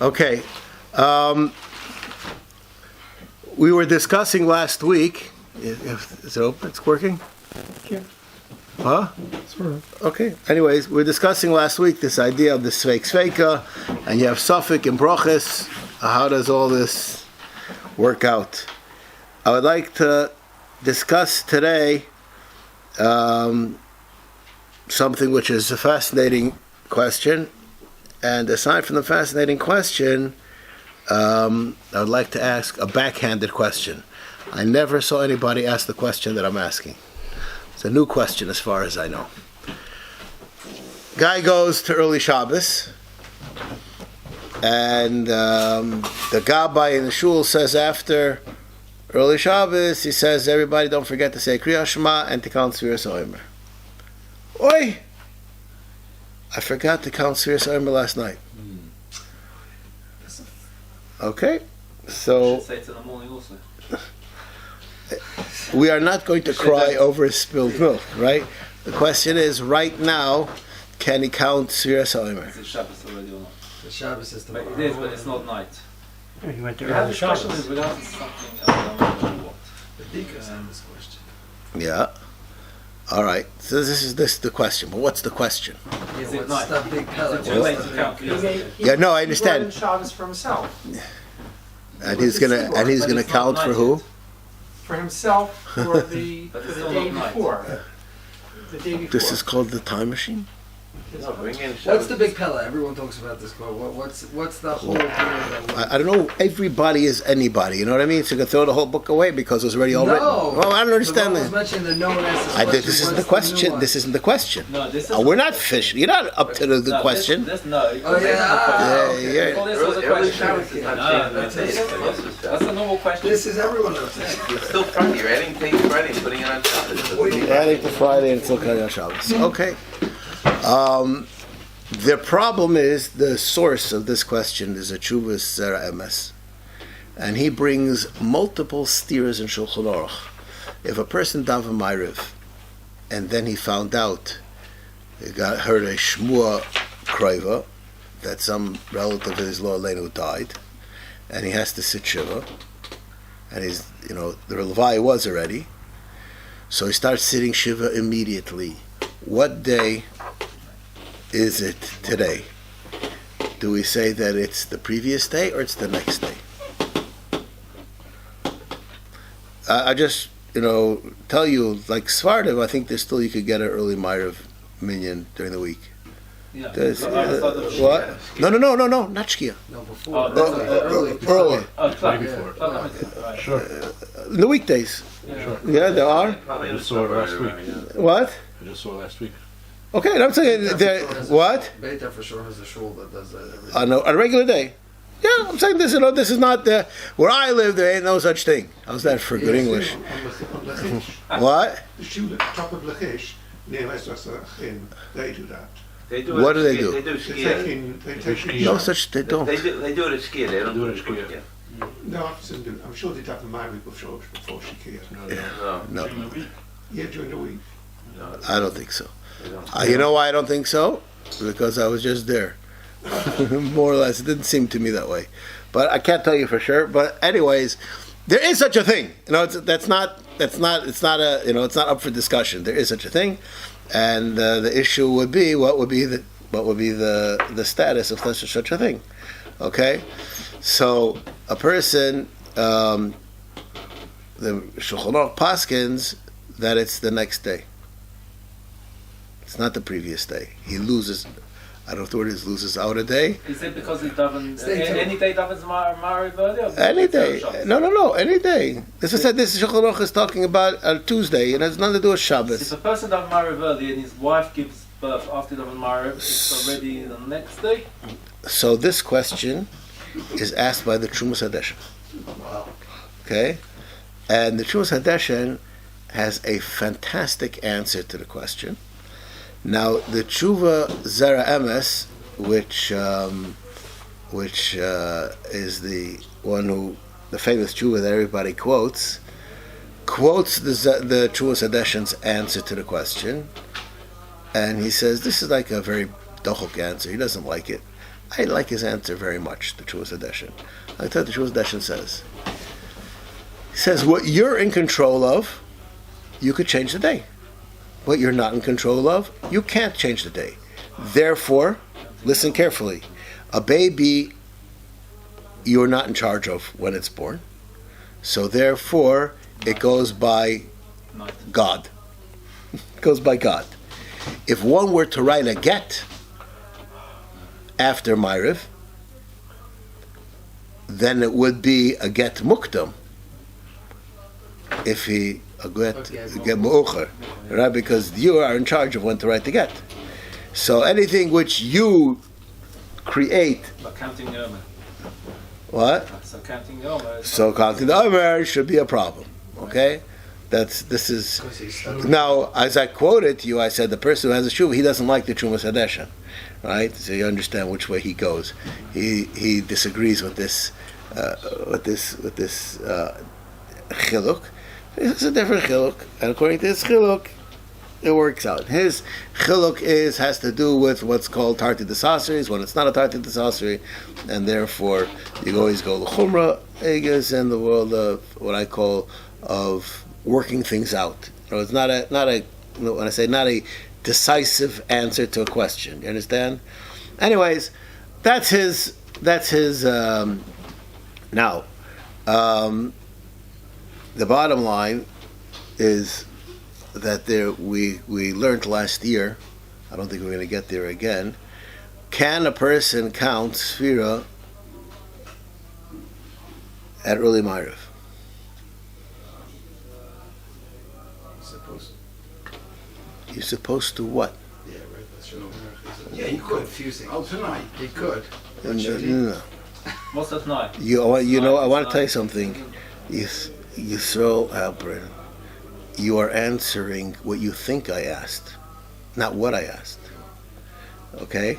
Okay. We were discussing last week. Is it open? It's working? Yeah. Huh? Sort of. Okay. Anyways, we were discussing last week this idea of the sveika, and you have suffix and broches. How does all this work out? I would like to discuss today something which is a fascinating question. And aside from the fascinating question, I would like to ask a backhanded question. I never saw anybody ask the question that I'm asking. It's a new question as far as I know. Guy goes to early Shabbos, and the Gabbai in the shul says after early Shabbos, he says, everybody don't forget to say Keriyas Shema and to count Sefiras OMER. Oi! I forgot to count Sefiras OMER last night. Okay, so say it in the morning also. We are not going to cry over spilled milk, right? The question is, right now, can he count Sefiras OMER? Is it Shabbos already or not? The Shabbos is tomorrow. It is, but it's not night. Yeah, you went to We have early discussions Shabbos. without something, I don't know what. The deacons have this question. Yeah. All right. So this is the question. But what's the question? Is it What's night? the big pellet? Is it too late to count? Yeah, no, I understand. He brought in Shabbos for himself. And he's gonna But it's count not for night who? yet. For himself for the But for it's the still day not night. before. The day before. This is called the time machine. What's the big pellet? Everyone talks about this quote. What's the whole thing? I don't know. Everybody is anybody. You know what I mean? So you can throw the whole book away because it was already all written. Well, I don't understand I was that. mentioning the known as This isn't the question. This isn't the question. No, this is. We're not fish. You're not up to the question. No. Oh, yeah. Yeah. Well, this was a question. That's That's a normal question. This is everyone knows. You're still Friday. You're adding things Friday and putting it on Shabbos. Adding to Friday and still Keriyas Shabbos. Okay. The problem is the source of this question is a Tshuvas Zera Emes, and he brings multiple steers in Shulchan Aruch. If a person daven Maariv, and then he found out, heard a Shmua Krova that some relative of his Lo Aleinu died, and he has to sit Shiva, and the Levai was already, so he starts sitting Shiva immediately. What day is it today? Do we say that it's the previous day or it's the next day? I just, tell you, like Svardiv, I think you could get an early Maariv minyan during the week. Yeah. What? No, not Shkia. No, before. Early. Right. Sure. In the weekdays. Yeah. Yeah, there are. I just saw it last week. What? I just saw last week. Okay, and I'm saying what? Beta for sure has a shul that does that every day. On a regular day. Yeah, I'm saying this. This is not where I live. There ain't no such thing. How's that for good English? What? The shul at the top of Lachish, near Esrasachin, they do that. What do they do? They do skiing. They take No such. They don't. They do it at skiing. They don't do it at skiing. skiing. No, I'm sure they'd have the Maariv before Shikir. No, Yeah, during the week. I don't think so. They don't. You know why I don't think so? Because I was just there. More or less, it didn't seem to me that way. But I can't tell you for sure. But anyways, there is such a thing. It's not up for discussion. There is such a thing, and the issue would be what would be the status of such a thing. Okay, so a person, the Shulchan Aruch paskins that it's the next day. It's not the previous day. He loses. I don't know if the word is loses out a day. Is it because he davens any day davens Maariv earlier? Any day. No. Any day. As I said, this Shulchan Aruch is talking about a Tuesday. It has nothing to do with Shabbos. If a person davens Maariv early and his wife gives birth after davens Maariv, it's already the next day? So this question is asked by the Trumas Hadeshen. Wow. Okay? And the Trumas Hadeshen has a fantastic answer to the question. Now, the Tshuva Zera Emes, which is the one the famous Tshuva that everybody quotes the Tshuva Hadeshen's answer to the question, and he says this is like a very dochok answer. He doesn't like it. I like his answer very much, the Chuvas Hadeshin. I thought the Chuvas Hadeshin says. He says, what you're in control of, you could change the day. What you're not in control of, you can't change the day. Therefore, listen carefully. A baby, you're not in charge of when it's born. So therefore, it goes by God. It goes by God. If one were to write a get after Maariv, then it would be a get mukdam. If he a get mu'ocher, right? Because you are in charge of when to write the get. So anything which you create. But counting the OMER. What? So counting the OMER. So counting the OMER should be a problem. Okay? This is now, as I quoted to you, I said the person who has a shuva, he doesn't like the Chumas Hadeshin, right? So you understand which way he goes. He disagrees with this chiluk. It's a different chiluk, and according to his chiluk, it works out. His chiluk has to do with what's called tarti desasris, when it's not a tarti desasri, and therefore you always go l'chumra eges in the world of what I call of working things out. So it's not a when I say not a decisive answer to a question. You understand? Anyways, that's his. Now, the bottom line is that we learned last year. I don't think we're going to get there again. Can a person count Sefira at Early Maariv? You're supposed to what? Yeah, right. That's your Yeah, you could. Confusing. Oh, tonight. You could. No. What's that night? You know, I want to tell you something. You throw Alperin. You are answering what you think I asked, not what I asked. Okay?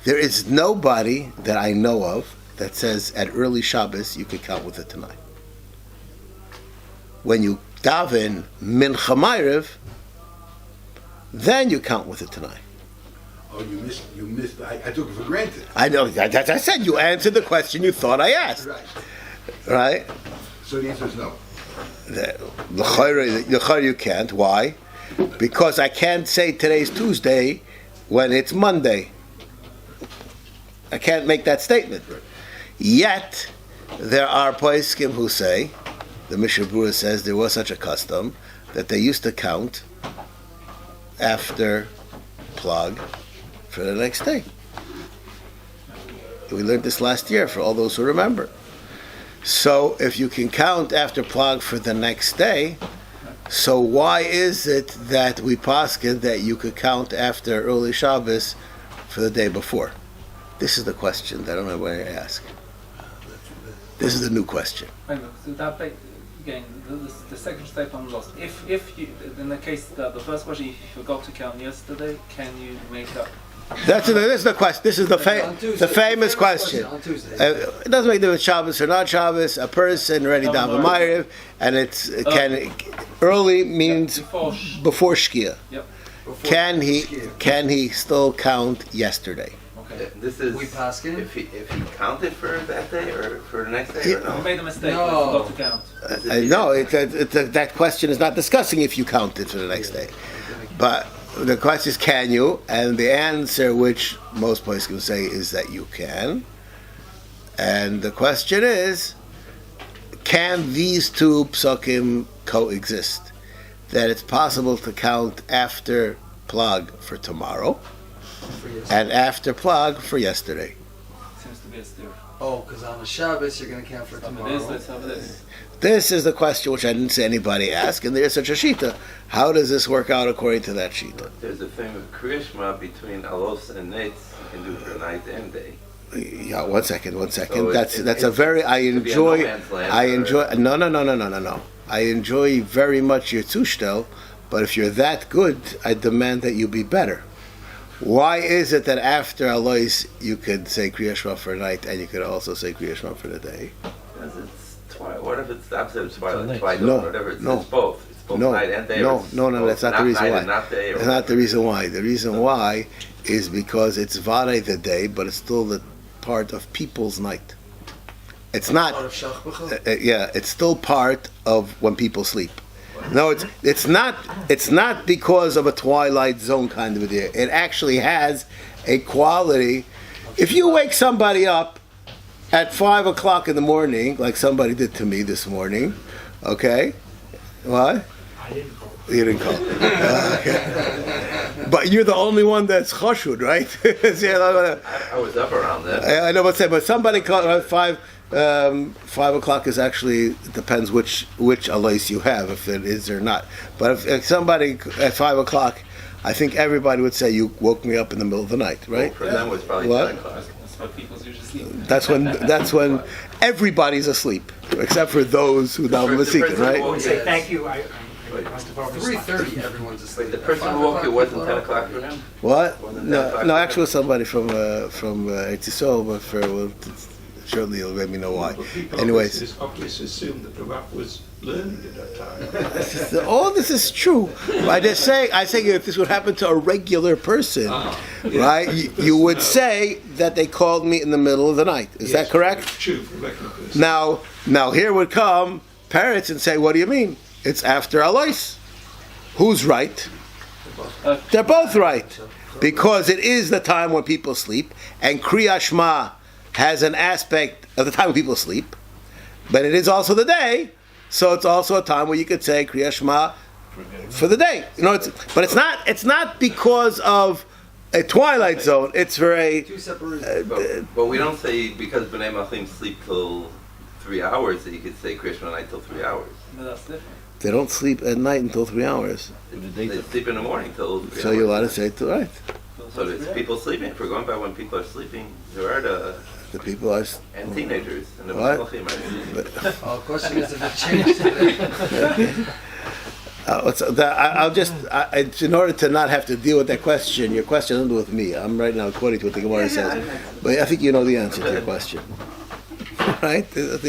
There is nobody that I know of that says at early Shabbos you could count with it tonight. When you daven Mincha Maariv, then you count with it tonight. Oh, you missed. I took it for granted. I know. That's I said. You answered the question you thought I asked. Right. Right? So the answer is no. The you can't. Why? Because I can't say today's Tuesday when it's Monday. I can't make that statement. Yet, there are poskim who say, the Mishnah Berurah says there was such a custom that they used to count after plug for the next day. We learned this last year for all those who remember. So if you can count after plug for the next day, so why is it that we poskin that you could count after early Shabbos for the day before? This is the question that I don't know where to ask. This is the new question. Again, the second step I'm lost. If you, in the case that the first question, if you forgot to count yesterday, can you make up? This is the question. This is the famous question. On Tuesday. It doesn't make a difference Shabbos or not Shabbos. A person already down the Maariv, and early means before Shkia. Yep. Can he still count yesterday? Okay. This is We paskin? if he counted for that day or for the next day. Yeah. Or no? You made a mistake. No. You forgot to count. No, that question is not discussing if you counted for the next day. But the question is, can you? And the answer, which most places can say, is that you can. And the question is, can these two psukim coexist? That it's possible to count after plug for tomorrow and after plug for yesterday. Seems to be a steer. Oh, because on the Shabbos you're going to count for tomorrow. Let's have this. This is the question which I didn't see anybody ask, and there's such a shita. How does this work out according to that shita? There's a famous Keriyas Shema between Alos and Netz. You can do for night and day. Yeah, one second. So That's a very. I could be a no enjoy. man's land I or- enjoy. No. I enjoy very much your zushtel, but if you're that good, I demand that you be better. Why is it that after Alos you could say Kriyas Shema for night and you could also say Kriyas Shema for the day? Because it's twilight? What if it's the opposite of twilight? night. Twilight, No, whatever. It's No, both. It's both night and day. or it's no, both that's not the reason night why. and not day, or That's not the reason why. The reason why is because it's Vade the day, but it's still the part of people's night. It's not. Part of Shachbachah? Yeah, it's still part of when people sleep. No, it's not. It's not because of a twilight zone kind of a deal. It actually has a quality. If you wake somebody up at 5 o'clock in the morning, like somebody did to me this morning, okay, what? I didn't call. You didn't call. Okay. But you're the only one that's chashud, right? I was up around that. I know what I'm saying, but somebody called at 5 o'clock is actually, it depends which Alos you have, if it is or not. But if somebody at 5 o'clock, I think everybody would say you woke me up in the middle of the night, right? For them, it was probably What? 10 o'clock. That's what people's usually sleep. That's when everybody's asleep, except for those who don't The seek it, person who right? woke Say you- thank you. I must have overslept. 3:30, everyone's asleep. Wait, the person who woke you wasn't 10 o'clock for him? What? Wasn't No, that no. five Actually, it was somebody from Eretz Yisrael, but surely you'll let me know why. But people Anyways, obviously assumed that the Rav was learned at that time. all this is true. I say if this would happen to a regular person, right? You would say that they called me in the middle of the night. Is that correct? True for a regular person. Now here would come parents and say, "What do you mean? It's after Alos. Who's right?" They're both right, because it is the time when people sleep, and Keriyas Shema has an aspect of the time when people sleep, but it is also the day, so it's also a time where you could say Keriyas Shema for the day. But it's not because of a twilight zone. It's for a Two separate. But we don't say because B'nai Malchim sleep till 3 hours that you could say Krishna night till 3 hours. No, that's different. they don't sleep at night until 3 hours. They sleep in the morning till 3 So hours. you're allowed to say it right. So there's people sleeping. If we're going by when people are sleeping, there are the The people are. and teenagers and the What? Malchim are sleeping. Oh, the question is if it changed today. In order to not have to deal with that question, your question isn't with me. I'm right now quoting to what the Gemara says, but I think you know the answer to your question, right? This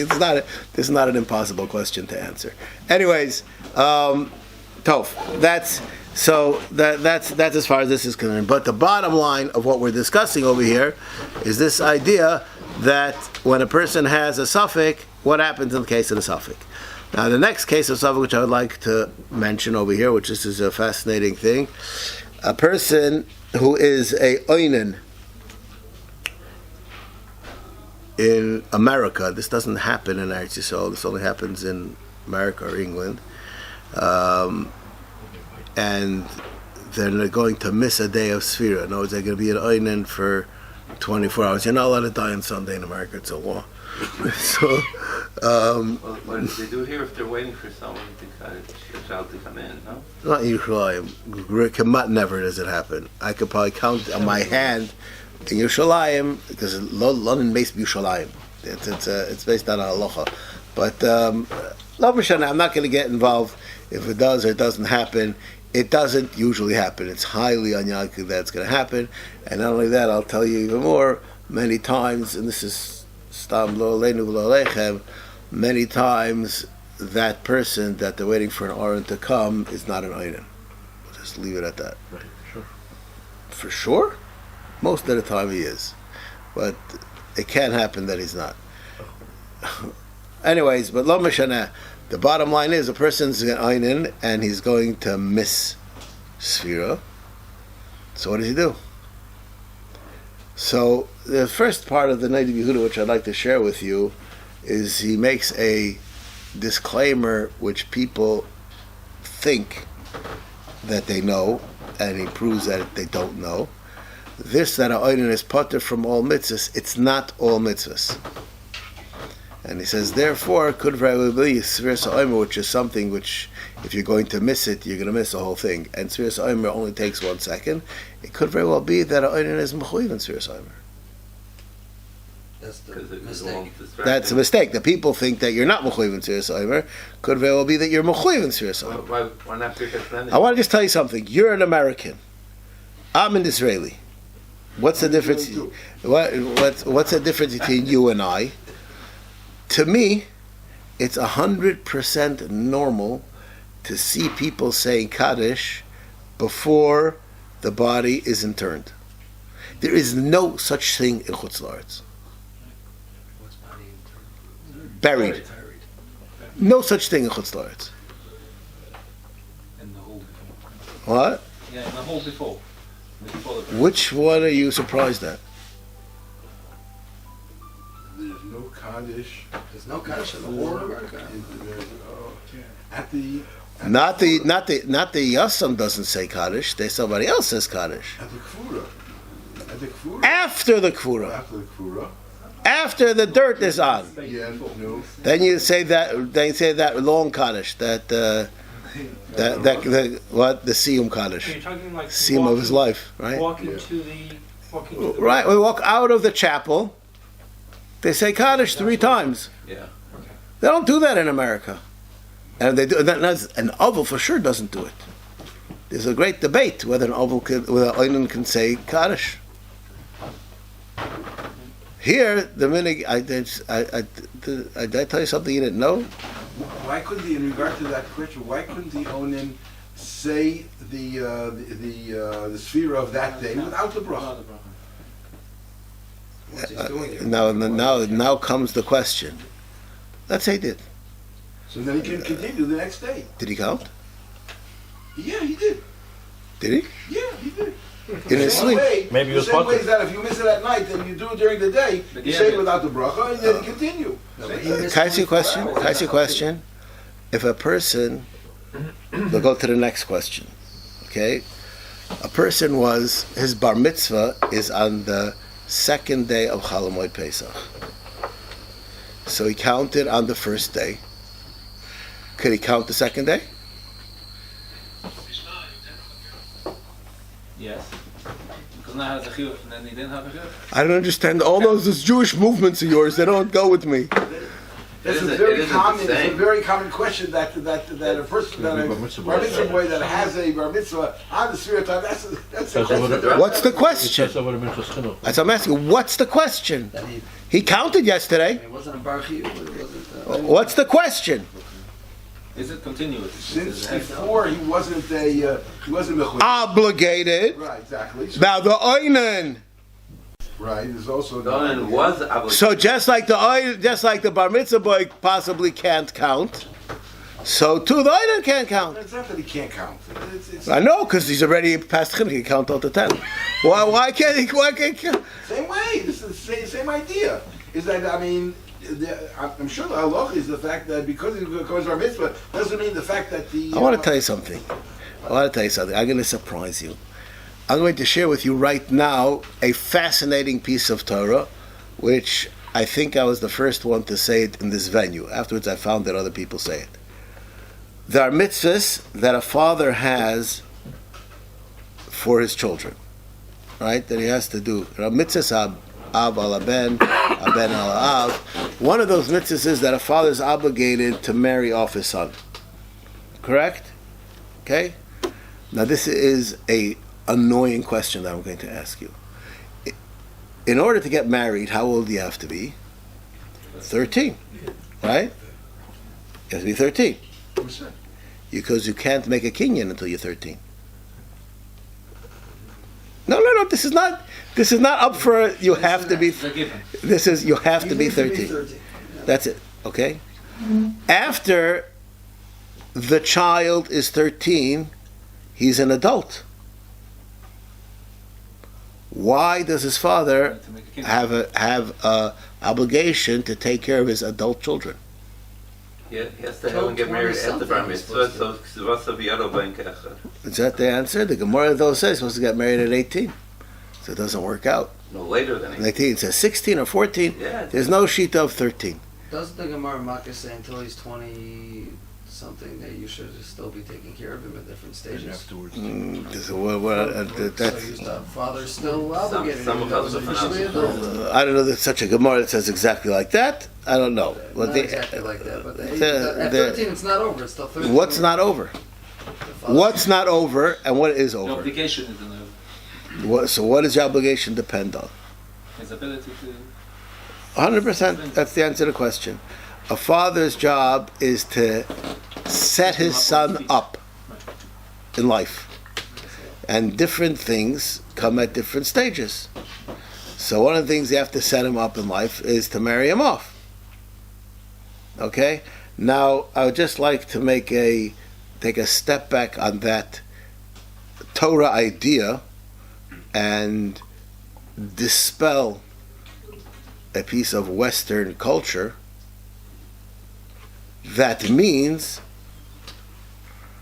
is not an impossible question to answer. Anyways, Tov. That's as far as this is concerned. But the bottom line of what we're discussing over here is this idea that when a person has a suffix, what happens in the case of the suffix? Now, the next case of suffix, which I would like to mention over here, which this is a fascinating thing, a person who is a Onan in America. This doesn't happen in Eretz Yisrael. This only happens in America or England. And they're going to miss a day of Sefiras. In other words, they're going to be an Onan for 24 hours. You're not allowed to die on Sunday in America. It's a law. So, What do they do here if they're waiting for someone a child to come in? No. not Yerushalayim. Never does it happen. I could probably count on my hand in Yerushalayim because London based Yerushalayim. It's based on a halacha. But I'm not going to get involved if it does or it doesn't happen. It doesn't usually happen. It's highly unlikely that it's going to happen. And not only that, I'll tell you even more. Many times, and this is stam lo aleinu v'lo aleichem, many times that person that they're waiting for an Oran to come is not an Onan. We'll just leave it at that. Right, sure. For sure? Most of the time he is. But it can happen that he's not. Anyways, but lo mishaneh. The bottom line is a person's an Onan and he's going to miss Sefira. So what does he do? So the first part of the Native Yehuda, which I'd like to share with you, is he makes a disclaimer which people think that they know, and he proves that they don't know. This, that a Onan is potter from all mitzvahs, it's not all mitzvahs. And he says, therefore, could very well be Sefiras HaOmer, which is something which, if you're going to miss it, you're going to miss the whole thing. And Sefiras HaOmer only takes 1 second. It could very well be that a Onan is mechuyev in Sefiras HaOmer. That's the Because it was mistake. That's a mistake. The people think that you're not mechuyev in Sefiras HaOmer. Could very well be that you're mechuyev in Sefiras HaOmer. Why not pick a I want to just tell you something. You're an American. I'm an Israeli. What's the difference? What's the difference between you and I? To me, it's 100% normal to see people saying Kaddish before the body is interned. There is no such thing in Chutz La'aretz. What's body Buried. No such thing in Chutz La'aretz. In the hall before. What? Yeah, in the hall before. Before the Which one are you surprised at? There's no Kaddish. There's no Kaddish in the war in America. At the Not the Yassam doesn't say Kaddish. Somebody else says Kaddish. At the Kfura. At the Kfura. After the Kfura. After the Kfura. After the dirt is on. Yeah, no. Then you say that. They say that long Kaddish. That the Siyum Kaddish. You're talking like Siyum of his life, right? Walking to the Right. We walk out of the chapel. They say Kaddish 3 times. Yeah. They don't do that in America, and they do. An oval for sure doesn't do it. There's a great debate whether an Onan can say Kaddish. Here, the minute I did I tell you something you didn't know? Why couldn't in regard to that question, why couldn't the Onan say the Sefira of that day without the bracha? What's he doing here? Now comes the question. Let's say he did. So then he can continue the next day. Did he count? Yeah, he did. Did he? Yeah, he did. In his sleep? Maybe it was the same way potter. is that if you miss it at night and you do it during the day, But you yeah, say it but- without the bracha and then you continue. No, but he Can missed I ask you a 24 question? hours. Can I ask you a question? If a person, we'll go to the next question. Okay, a person his bar mitzvah is on the second day of Chol Hamoed Pesach. So he counted on the first day. Could he count the second day? Yes. Because now has a chiyuv and then he didn't have a chiyuv. I don't understand all those Jewish movements of yours. They don't go with me. That's It a isn't- very it isn't common. the It's a same. very common question that a person that a bar mitzvah boy that has a bar mitzvah on the Sefira time. That's a question. What's the It question? says over the Minchas Chinuch. As I'm asking, what's the question? That he, He counted yesterday. it wasn't a bar chiyuv, it wasn't. What's the question? Is it continuous? Since before he wasn't mechuyah. Obligated. Right, exactly. So, Now the Onan. right, there's also The Onan was obligated. So just like the bar mitzvah boy possibly can't count, so too the Onan can't count. It's not that he can't count. It's I know because he's already past chinuch. He can count all to 10. Why can't he? Why can't he? same way. This is the same idea. Is that I'm sure the halacha is the fact that because he goes bar mitzvah doesn't mean the fact that the. I want to tell you something. I'm going to surprise you. I'm going to share with you right now a fascinating piece of Torah, which I think I was the first one to say it in this venue. Afterwards, I found that other people say it. There are mitzvahs that a father has for his children, right? That he has to do. There are mitzvahs av al ben al av. One of those mitzvahs is that a father is obligated to marry off his son. Correct? Okay? Now this is a annoying question that I'm going to ask you. In order to get married, how old do you have to be? 13. Right? You have to be 13. What's that? Because you can't make a kinyan until you're 13. No, this is not up for you have to be. It's a given. This is you have to You be need to 13. 13. That's it. Okay? After the child is 13, he's an adult. Why does his father To make a kid. have a obligation to take care of his adult children? He has to have him get married at the bar mitzvah, so ksuvasa v'yado ben ke'echad. Is that the answer? The Gemara though says he's supposed to get married at 18. So it doesn't work out. No later than 18. 18 says 16 or 14. Yeah. There's no sheet of 13. Doesn't the Gemara Makkah say until he's 20 something that you should still be taking care of him at different stages? Afterwards. That's, So you stop, father's still obligated. some he of becomes us are officially adult. I don't know there's such a Gemara that says exactly like that. I don't know. But Not the- exactly like that, but at the- 13 it's not over. It's still 13. What's not over? The father- What's not over and what is The over? obligation is in So what does your obligation depend on? his ability to. 100%. That's the answer to the question. a father's job is to set his son up in life. And different things come at different stages. So one of the things you have to set him up in life is to marry him off. Okay? Now, I would just like to take a step back on that Torah idea and dispel a piece of Western culture that means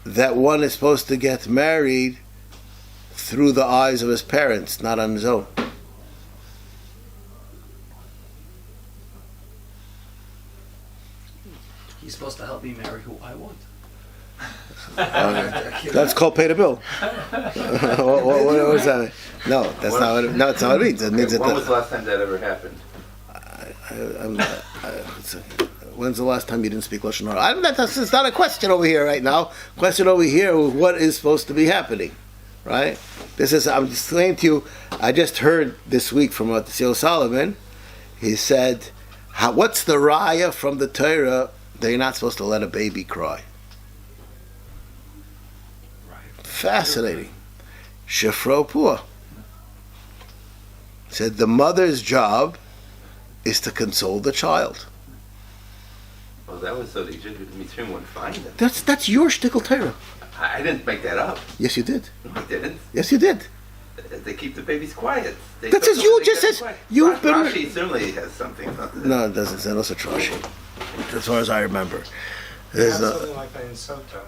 that one is supposed to get married through the eyes of his parents, not on his own. He's supposed to help me marry who I want. That's called pay the bill. what does that mean? No, that's not what it means. It means When was the last time that ever happened? When's the last time you didn't speak Lashon Hara? It's not a question over here right now. Question over here is what is supposed to be happening, right? I'm just saying to you, I just heard this week from Tzio Solomon, he said, what's the raya from the Torah that you're not supposed to let a baby cry? Fascinating. Shifro Pua said the mother's job is to console the child. Well, that was so the Mitzrayim wouldn't find them. That's your shtickle Torah. I didn't make that up. Yes, you did. No, I didn't. Yes, you did. They keep the babies quiet. That's as you just said. You've been. Rashi certainly has something about that. No, it doesn't say no such Rashi. As far as I remember, there's something like that in Sota.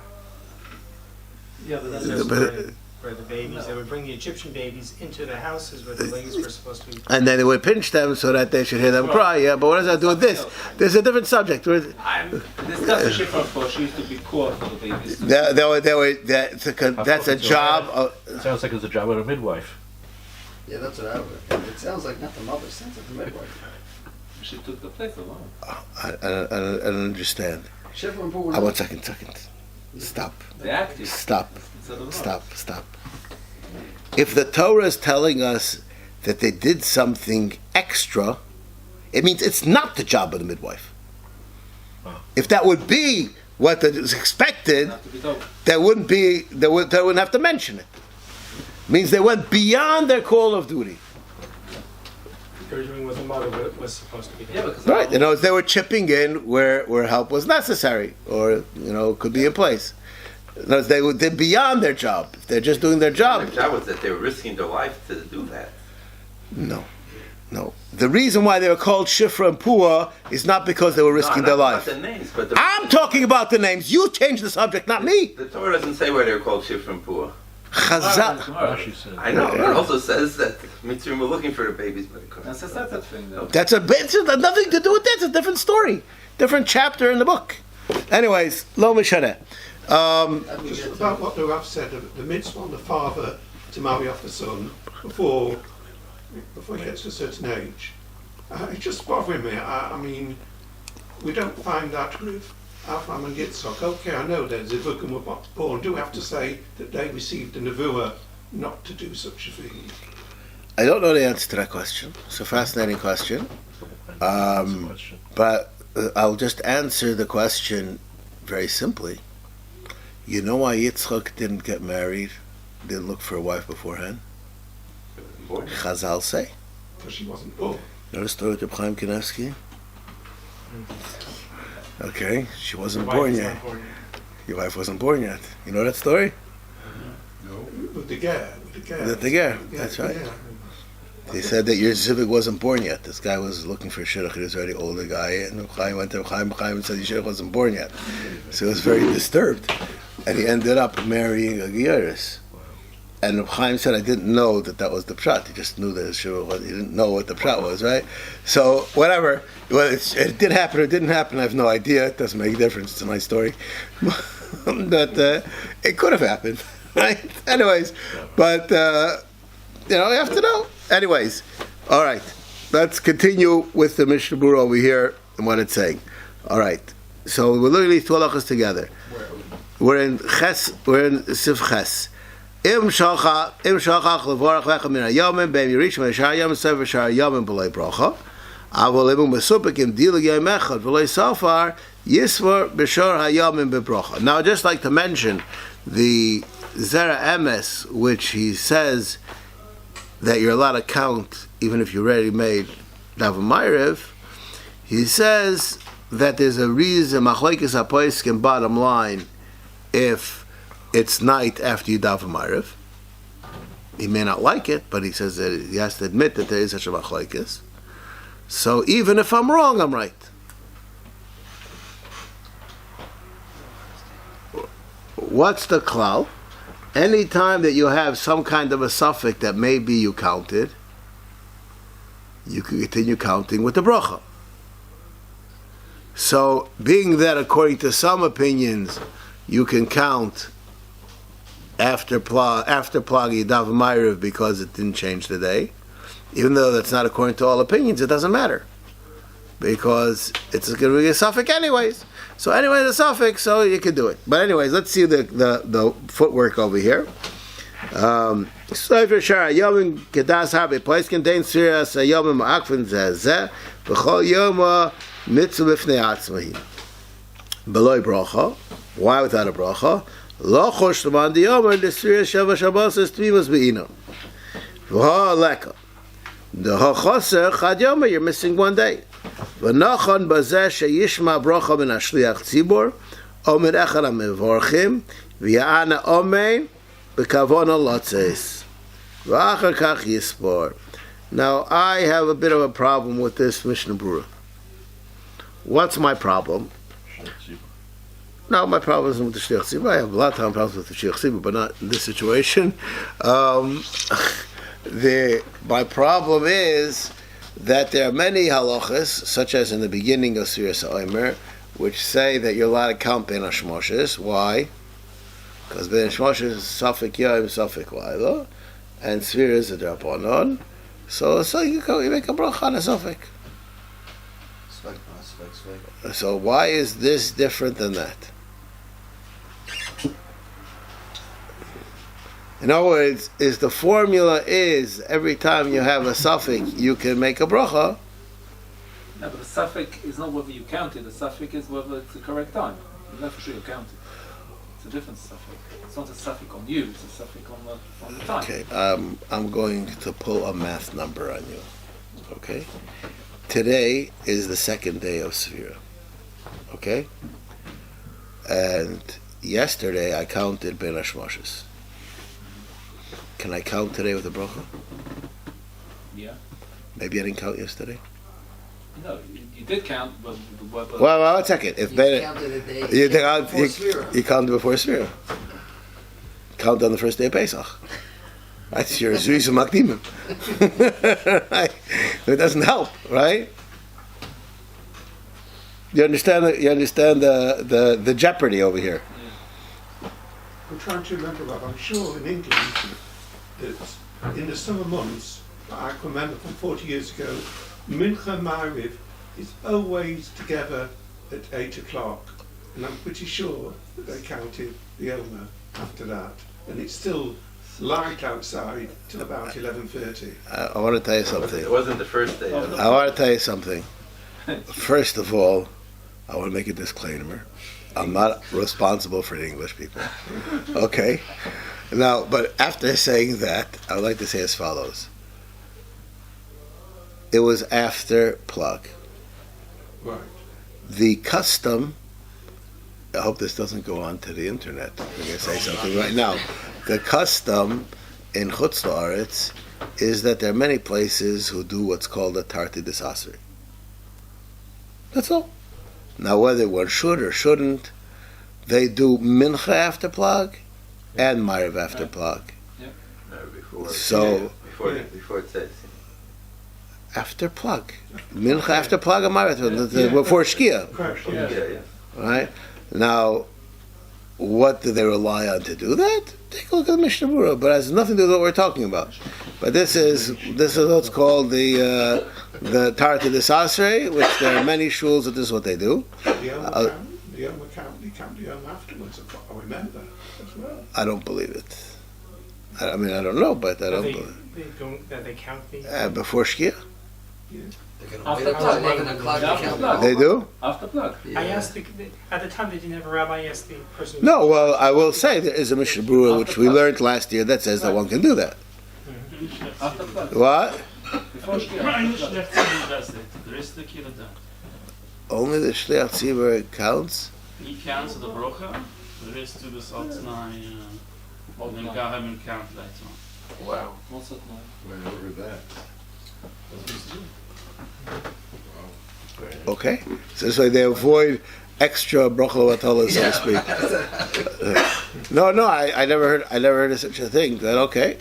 Yeah, but that's Where the babies, they would bring the Egyptian babies into the houses where the ladies were supposed to be. and then they would pinch them so that they should hear them cry. Yeah, but what does that do with this? There's a different subject. This guy Shifra Posh used to be core for the babies. That's a job. It sounds like it's a job of a midwife. Yeah, that's what I would. It sounds like not the mother, it sounds like the midwife. She took the place alone. I don't understand. Shifra and Pua. One second. Stop. The active. Stop. If the Torah is telling us that they did something extra, it means it's not the job of the midwife. If that would be what is expected, they wouldn't have to mention it. It means they went beyond their call of duty. They were doing what the mother was supposed to be doing. Yeah, because Right. They were chipping in where help was necessary or could be in place. They're beyond their job. If they're just doing their job. Their job was that they were risking their life to do that. No. The reason why they were called Shifra and Pua is not because they were risking their life. Not the names, but I'm talking about the names. You changed the subject, not me. The Torah doesn't say why they were called Shifra and Pua. Chazal. Rashi said. I know. It also says that Mitzrayim were looking for the babies, but they couldn't. that's a separate thing, though. It's nothing to do with that. It's a different story, different chapter in the book. Anyways, lo mishaneh. Just about what the Rav said, the mitzvah on the father to marry off the son before he gets to a certain age. It's just bothering me. I mean, we don't find that with Avraham and Yitzchak. Okay, I know that Zivugim were born. Do we have to say that they received a nevuah not to do such a thing? I don't know the answer to that question. It's a fascinating question. But I'll just answer the question very simply. You know why Yitzchak didn't get married, didn't look for a wife beforehand? Chazal say. Because she wasn't born. You know the story of Reb Chaim Kanevsky? Okay, she wasn't born yet. Your wife wasn't born yet. You know that story? With the ger. With the ger, that's right. Yeah. They said that your Zivig wasn't born yet. This guy was looking for a shidduch. He was already older guy. And Reb Chaim went to Reb Chaim and said, your shidduch wasn't born yet. So he was very disturbed. And he ended up marrying a Geiris. And Reb Chaim said, I didn't know that was the pshat. He just knew that his shidduch was. He didn't know what the pshat was, right? So, whatever. Well, it did happen or it didn't happen. I have no idea. It doesn't make a difference. It's a nice story. But it could have happened, right? Anyways, but, you have to know. Anyways, all right. Let's continue with the Mishnah Berurah over here and what it's saying. All right. So we're looking at these two halachas together. We're in Sif Ches. Im shalchach levorach v'echad min hayomim be'im yirishim v'shar yom sev v'shar yomim b'lei bracha Avol Ibn Mesupikim Dilig Yom Echad V'loi Safar Yisvar B'Shor Hayamim B'Brocha. Now, I'd just like to mention the Zera Emes, which he says that you're allowed to count even if you already made Daven Maariv. He says that there's a reason, Machlokes HaPoskim, bottom line, if it's night after you Daven Maariv. He may not like it, but he says that he has to admit that there is such a Machlokes. So even if I'm wrong, I'm right. What's the klal? Anytime that you have some kind of a suffix that maybe you counted, you can continue counting with the bracha. So, being that according to some opinions, you can count after plagi Daven Maariv because it didn't change the day, even though that's not according to all opinions, it doesn't matter because it's going to be a suffix anyways. So anyway, the suffix, so you can do it. But anyways, let's see the footwork over here. Sefiras Yomim Kedas Habe Place contains Sefiras Yomim Akvin Zeh B'chol Yoma Mitzvah B'fnei Atzmahi B'loi Bracha. Why without a bracha? Lo Chosh L'man Di Omer the Sefiras Sheva Shabbos is Tvimas Be'ino V'ha Leka the Choser Chad Yomer, you're missing one day. V'nachon bazeh sheyishma bracha min hashliach tzibor omer echad hamevorchim v'ya'ana omein b'kavona lotzes v'achar kach yispor. Now I have a bit of a problem with this Mishnah Berurah. What's my problem? No, my problem isn't with the shliach tzibor. I have a lot of problems with the shliach tzibor, but not in this situation. My problem is that there are many halachas, such as in the beginning of Sefiras OMER, which say that you're allowed to count Ben Hashmoshes. Why? Because Ben Hashmoshes is Safek Yom, Safek Laila, and Sefiras is a Onan. So you make a bracha on a Safek. So why is this different than that? In other words, the formula is every time you have a suffix, you can make a bracha. No, but the suffix is not whether you count it. The suffix is whether it's the correct time. You're not for sure you count it. It's a different suffix. It's not a suffix on you. It's a suffix on the time. Okay, I'm going to pull a math number on you. Okay, today is the second day of Sefiras. Okay, and yesterday I counted Ben Hashmoshes. Can I count today with a bracha? Yeah. Maybe I didn't count yesterday. No, you did count, but Well, one second. If You Ben, counted a day. you before counted before Sefiras. Count on the first day of Pesach. That's your Zuis Makdimim. It doesn't help, right? You understand the jeopardy over here. I'm trying to remember, Rob. I'm sure in England that in the summer months, I can remember from 40 years ago, Mincha Maariv is always together at 8 o'clock. And I'm pretty sure that they counted the Omer after that. And it's still light outside till about 11:30. I want to tell you something. It wasn't the first day. I want to tell you something. First of all, I want to make a disclaimer. I'm not responsible for the English people. Okay? Now, but after saying that, I would like to say as follows. It was after plug. Right. The custom, I hope this doesn't go on to the internet. I'm going to say something right now. The custom in Chutz La'aretz is that there are many places who do what's called a tarti desasri. That's all. Now, whether one should or shouldn't, they do mincha after plug and Maariv after plug. No, before. So, Before it says. after plug. Mincha after plug and Maariv before Shkia. Correct. Yeah, yeah. Right? Now, what do they rely on to do that? Take a look at the Mishnah Berurah, but it has nothing to do with what we're talking about. But this is what's called the Tarta Desasre, which there are many shuls that this is what they do. The Omer count the Omer afterwards, I remember as well. I don't believe it. I mean, I don't know, but I don't believe That they count the it. Before Shkia? They're gonna After wait up till plug. 11 o'clock to After count. plug. They do? After plug. Yeah. I asked at the time they didn't have a rabbi. I asked the person. who- No, well, I will say there is a Mishnah Berurah which we learned last year that says that one can do that. After plug. What? Before Shkia. The rest of the kid done. Only the Shliach Tzibur counts? He counts the brocha, the rest to the Saltnai, and then Gahem and count later. Wow. What's that now? I never heard that. Okay. So this way they avoid extra bracha vatala, so to speak. No, I never heard of such a thing. Is that okay?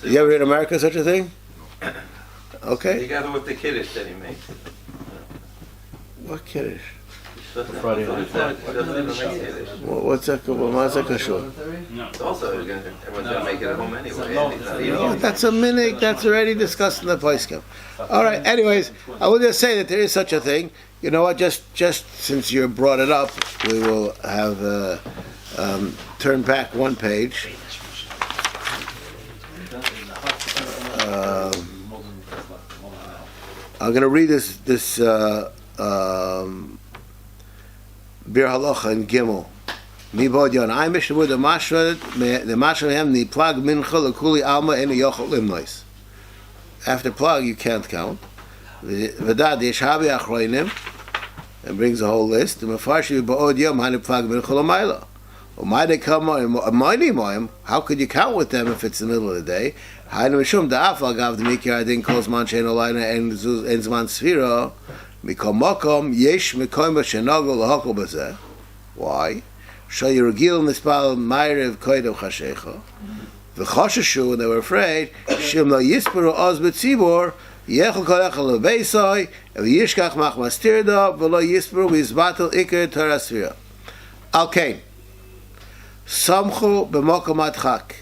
You ever heard in America such a thing? Okay. Together with the kiddush that he makes. What kiddush? Friday night. What's that? What's that kashur? No. Also, everyone's gonna make it at home anyway. and he's not eating Oh, it. that's a minute. That's already discussed in the poskim. All right. Anyways, I will just say that there is such a thing. You know what? Just since you brought it up, we will have turn back one page. I'm going to read this Be'er Halacha in Gimel. Mi bod yon I Mishnah Berurah the mashra hem ni plag mincha lekuli alma enu yochel limnois. After plag you can't count. V'dad yeshavi achroinim, and brings a whole list. Mefarshi ba'od yom hani plag mincha l'mayla. Umayde kama amayni moyim. How could you count with them if it's the middle of the day? Haynu mishum da'afal gav d'mikir adin kol zman shein olayna en zman sfira. Mikol makom yesh mikoim b'shenagol lahakol b'zeh. Why? Shayirugil mispal Maariv koidav chashecha. V'chashashu, and they were afraid. Shim lo yisperu oz b'tzibor yechol kol echol lebeisai v'yishkach mach mastirda v'lo yisperu v'yizbatel ikar Torah sfira. Okay. Samchu b'mokom adchak.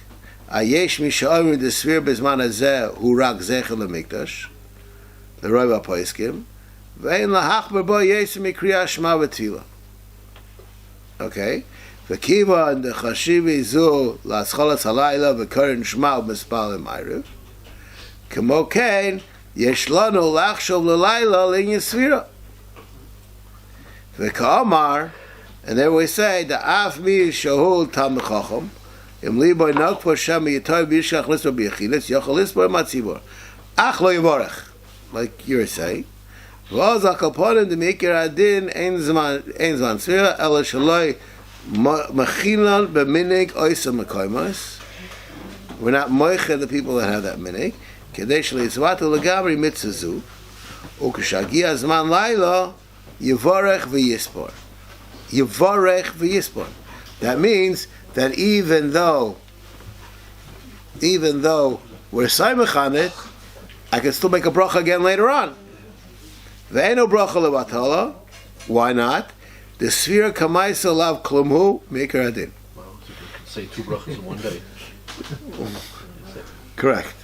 Ayesh mi she'omer the sfira b'zman hazeh hu rak zechel lemikdash. The Rabbi Poiskim. Ve'en lahachber bo yesem mi Keriyas Shema v'tefillah. Okay. V'kiva and the chashivi zu l'ascholas halayla v'korin shma u'mispal Maariv. Kemo ken yesh lanu lachshov l'layla l'inyan sfira. V'ka'amar, and there we say the af mi shahul tam chacham im liboy nokpo shem yitoy b'yishkach lisbo b'yechilis yochel lisbo matzibor ach lo yivorech, like you're saying. V'oz akaponim d'mikir adin ein zman sfira ela shaloi machilan b'minig oisa mekoimos. We're not moiche the people that have that minig. Kedei shleizvatu legabri mitzazu ukeshagia zman laila yivorech v'yispor. Yivorech v'yispor. That means that even though we're saimach on it, I can still make a bracha again later on. Ve'eno bracha levatala. Why not? The sfira kamaisa lav klumhu mikar adin. Wow, so you could say two brachas in one day. Correct.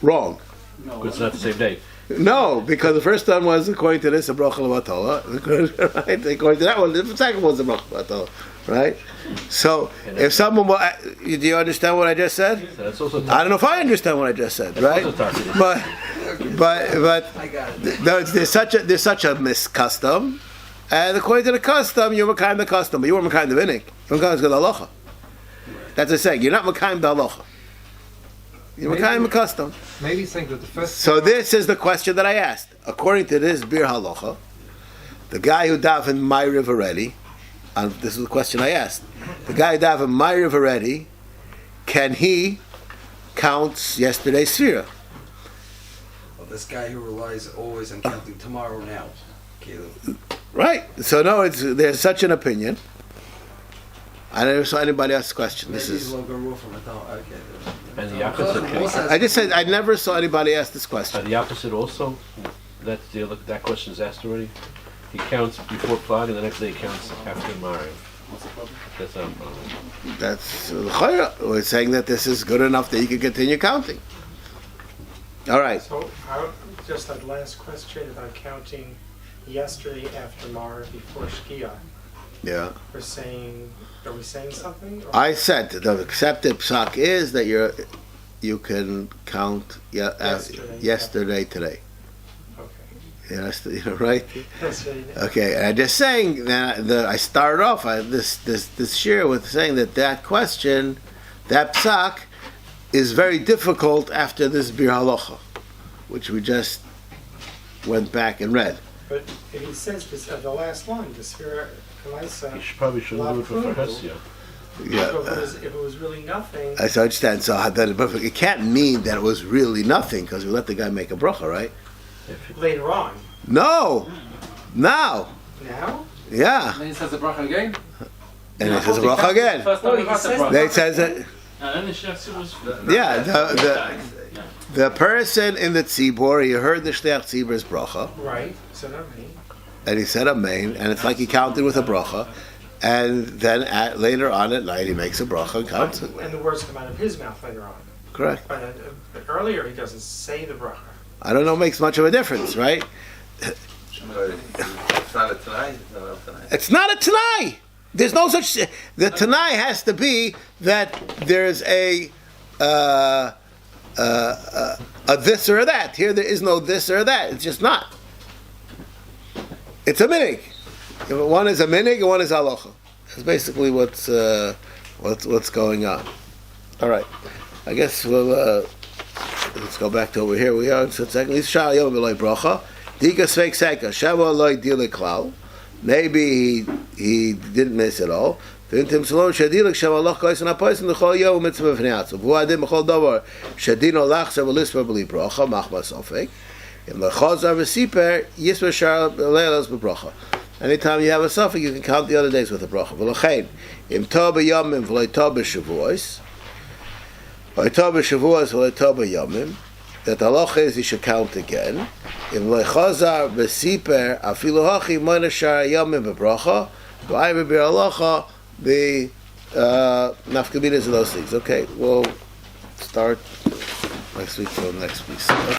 Wrong. But it's not the same day. No, because the first one was according to this a bracha levatala, right? According to that one, the second one was a bracha levatala, right? So if someone will, do you understand what I just said? So that's also I don't know if I understand what I just said, right? But I got it. there's such a miscustom, and according to the custom, you're makayim the custom, but you weren't makayim the vinik. You're makayim the halacha. That's a saying. You're not makayim the halacha. You're makayim the custom. Maybe think that the first. So this is the question that I asked. According to this Be'er Halacha, the guy who davened Maariv already, and this is the question I asked. The guy who davened Maariv already, can he count yesterday's sfira? Well, this guy who relies always on counting tomorrow now. Caleb. Right. So no, there's such an opinion. I never saw anybody ask the question. This Maybe is. he's logo roof from a dog. Okay. And the opposite. I just said I never saw anybody ask this question. And the opposite also. That question is asked already. He counts before plag, and the next day he counts after Maariv. That's not a problem. That's we're saying that this is good enough that you can continue counting. All right. So, just that last question about counting yesterday after Maariv before Shkia. Yeah. Are we saying something? Or? I said the accepted psak is that you can count yesterday today. Right? That's right. Okay, and I'm just saying that I started off this share with saying that question, that psak, is very difficult after this Be'er Halacha, which we just went back and read. But he says this, the last line, the Sefiras, You probably shouldn't do it for Hesia. Yeah, if it was really nothing. I understand. So but it can't mean that it was really nothing because we let the guy make a bracha, right? Later on. No, now. Now? Yeah, And then he says the bracha again. and it says a bracha again. First time he got the bracha. Then it says that. And then the Shefsi was. Yeah, the person in the tzibor, he heard the shtech tzibor's bracha, Right. So not me. and he said amen, and it's like he counted with a bracha, and then later on at night he makes a bracha and counts it. And the words come out of his mouth later on. Correct. But earlier he doesn't say the bracha. I don't know, it makes much of a difference, right? It's not a tonight. No, tonight. It's not a Tanai. There's no such. The Tanai has to be that there's a this or that. Here there is no this or that. It's just not. It's a minig. One is a minig and one is halacha. That's basically what's going on. All right. I guess we'll let's go back to over here. We are in a second. Maybe he didn't miss it all. Maybe he Anytime you have a suffix, you can count the other days with a bracha. That the halacha is you should count again. The nafkaminas of those things. Okay, we'll start next week till next week. Okay.